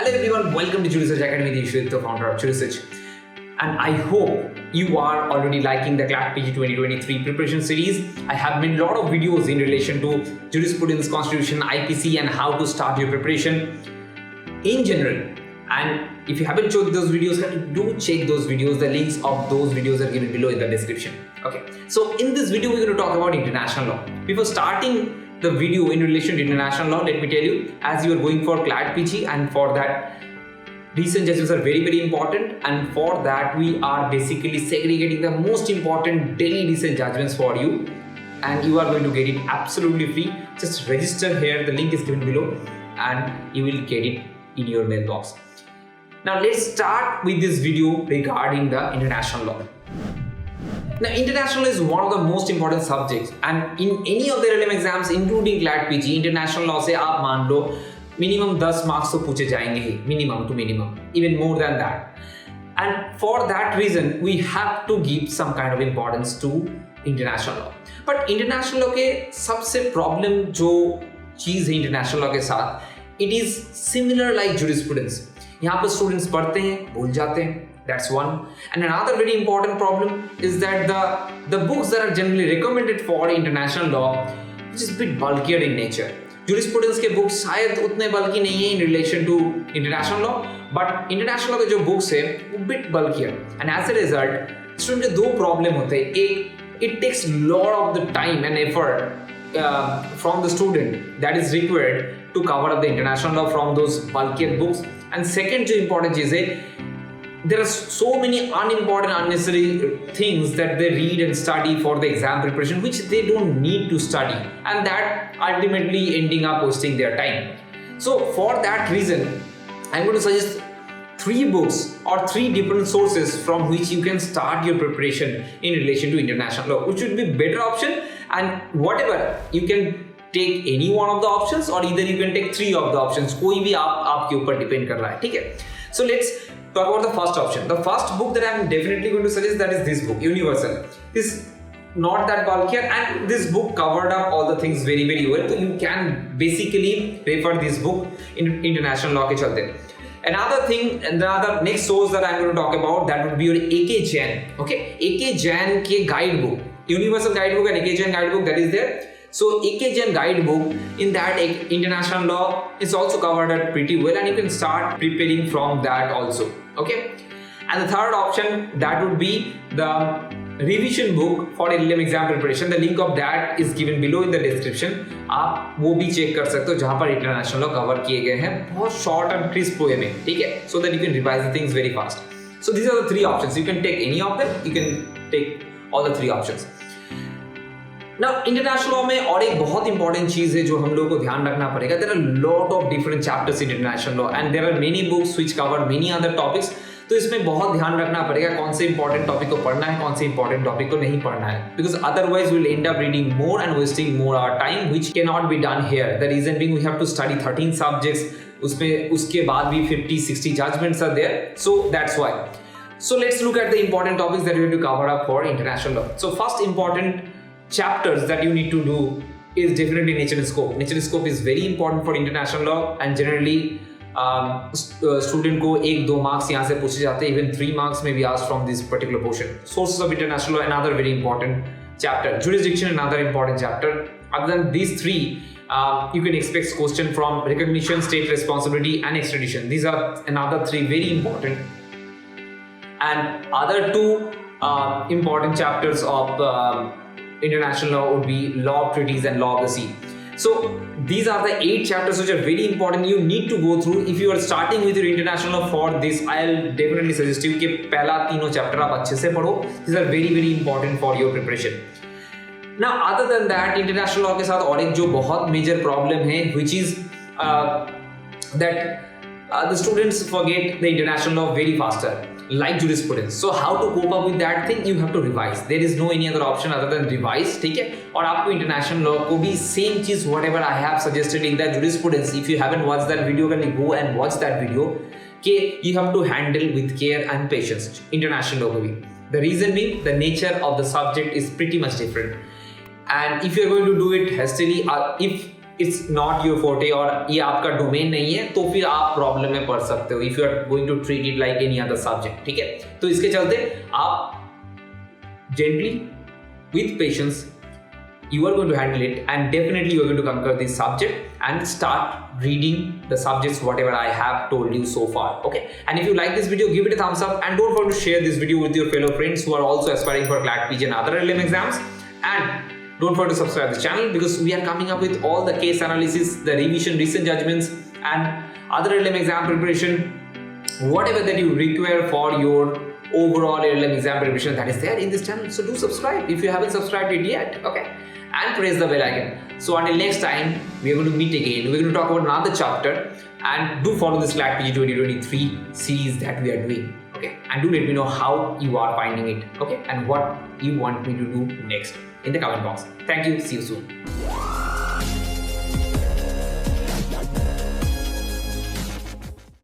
Hello everyone, welcome to Jurisedge Academy, the founder of Jurisedge. And I hope you are already liking the CLAT PG 2023 preparation series. I have made a lot of videos in relation to jurisprudence, constitution, IPC and how to start your preparation in general. And if you haven't checked those videos, do check those videos. The links of those videos are given below in the description. Okay, so in this video, we're going to talk about international law. Before starting the video in relation to international law, let me tell you, as you are going for CLAT PG, and for that, recent judgments are very important, and for that we are basically segregating the most important daily recent judgments for you, and you are going to get it absolutely free. Just register here, the link is given below, and you will get it in your mailbox. Now let's start with this video regarding the international law. Now, international is one of the most important subjects, and in any of the relevant exams, including CLAT PG, international law से आप मान लो minimum 10 marks तो पूछे जाएंगे ही, minimum to minimum, even more than that. And for that reason, we have to give some kind of importance to international law. But international law के सबसे problem जो चीज़ है international law के साथ, it is similar like jurisprudence. यहाँ पर students पढ़ते हैं, भूल जाते हैं. That's one. And another very important problem is that the books that are generally recommended for international law, which is a bit bulkier in nature. Jurisprudence के books शायद उतने bulky नहीं है in relation to international law, but international law के जो books है वो bit bulkier. And as a result, student के दो problem होते हैं. एक, it takes lot of the time and effort from the student that is required to cover up the international law from those bulkier books. And second जो important चीज़ है, there are so many unimportant, unnecessary things that they read and study for the exam preparation, which they don't need to study, and that ultimately ending up wasting their time. So for that reason, I'm going to suggest 3 books or 3 different sources from which you can start your preparation in relation to international law, which would be better option. And whatever, you can take any one of the options, or either you can take 3 of the options. कोई भी आपके ऊपर depend कर रहा है, ठीक है? So let's talk about the first option. The first book that I'm definitely going to suggest, that is this book, Universal. This not that bulkier, and this book covered up all the things very well. So you can basically refer this book in international law के चलते. Another thing, another next source that I'm going to talk about, that would be your AK Jain. Okay, AK Jain के guidebook, Universal guidebook and AK Jain guidebook, that is there. So AK Jain guidebook, in that international law is also covered up pretty well, and you can start preparing from that also. Okay, and the third option, that would be the revision book for LLM exam preparation. The link of that is given below in the description. आप वो भी check कर सकते हो जहाँ पर international law cover किए गए हैं बहुत short and crisp way में, ठीक है? So that you can revise the things very fast. So these are the 3 options. You can take any of them. You can take all the 3 options. Now, international law में और एक बहुत important चीज़ है जो हम लोगों को ध्यान रखना पड़ेगा. There are a lot of different chapters in international law, and there are many books which cover many other topics. तो इसमें बहुत ध्यान रखना पड़ेगा कौन से important topic को पढ़ना है, कौन से important topic को नहीं पढ़ना है. Because otherwise we'll end up reading more and wasting more our time, which cannot be done here. The reason being, we have to study 13 subjects. उसके बाद भी 50-60 judgments are there. So that's why. So let's look at the important topics that we have to cover up for international law. So first important chapters that you need to do is definitely nature and scope. Nature and scope is very important for international law, and generally student को 1-2 marks यहाँ से पूछे जाते हैं, even 3 marks may be asked from this particular portion. Sources of international law, another very important chapter. Jurisdiction, another important chapter. Other than these 3, you can expect question from recognition, state responsibility and extradition. These are another 3 very important. And other 2 important chapters of international law would be law of treaties and law of the sea. So these are the 8 chapters which are very important. You need to go through. If you are starting with your international law for this, I'll definitely suggest you कि पहला 3 chapter आप अच्छे से पढ़ो. These are very important for your preparation. Now other than that, international law के साथ और एक जो बहुत major problem है, which is that the students forget the international law very faster, like jurisprudence. So how to cope up with that thing? You have to revise. There is no any other option other than revise, ठीक है? और आपको international law को भी same cheese whatever I have suggested in that jurisprudence. If you haven't watched that video, can you go and watch that video? कि you have to handle with care and patience. International law को भी. The reason being, the nature of the subject is pretty much different. And if you're going to do it hastily, if it's not your forte और ये आपका domain नहीं है, तो फिर आप प्रॉब्लम में पड़ सकते हो if you are going to treat it like any other subject, ठीक है। तो इसके चलते आप gently with patience you are going to handle it, and definitely you are going to conquer this subject and start reading the subjects whatever I have told you so far. Okay, and if you like this video, give it a thumbs up and don't forget to share this video with your fellow friends who are also aspiring for CLAT PG and other LM exams. And don't forget to subscribe to the channel because we are coming up with all the case analysis, the revision, recent judgments and other LM exam preparation, whatever that you require for your overall LM exam preparation, that is there in this channel. So do subscribe if you haven't subscribed it yet, okay, and press the bell icon. So until next time, we are going to meet again. We're going to talk about another chapter, and do follow this CLAT PG 2023 series that we are doing, okay, and do let me know how you are finding it, okay, and what you want me to do next in the comment box. Thank you, see you soon.